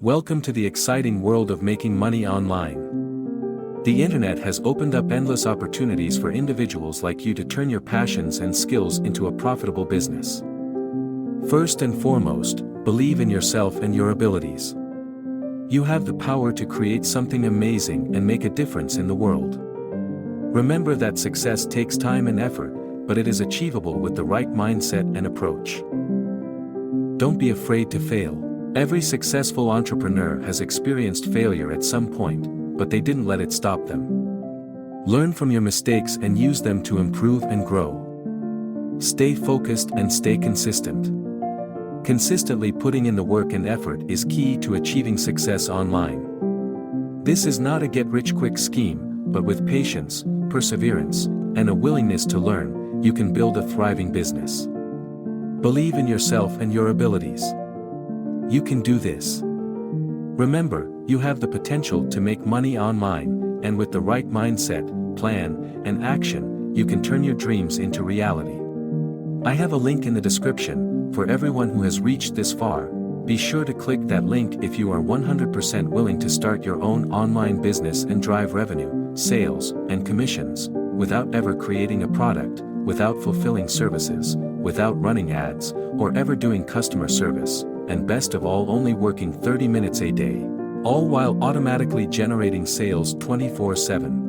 Welcome to the exciting world of making money online. The internet has opened up endless opportunities for individuals like you to turn your passions and skills into a profitable business. First and foremost, believe in yourself and your abilities. You have the power to create something amazing and make a difference in the world. Remember that success takes time and effort, but it is achievable with the right mindset and approach. Don't be afraid to fail. Every successful entrepreneur has experienced failure at some point, but they didn't let it stop them. Learn from your mistakes and use them to improve and grow. Stay focused and stay consistent. Consistently putting in the work and effort is key to achieving success online. This is not a get-rich-quick scheme, but with patience, perseverance, and a willingness to learn, you can build a thriving business. Believe in yourself and your abilities. You can do this. Remember, you have the potential to make money online, and with the right mindset, plan, and action, you can turn your dreams into reality. I have a link in the description. For everyone who has reached this far, be sure to click that link if you are 100% willing to start your own online business and drive revenue, sales, and commissions, without ever creating a product, without fulfilling services, without running ads, or ever doing customer service, and best of all only working 30 minutes a day, all while automatically generating sales 24/7.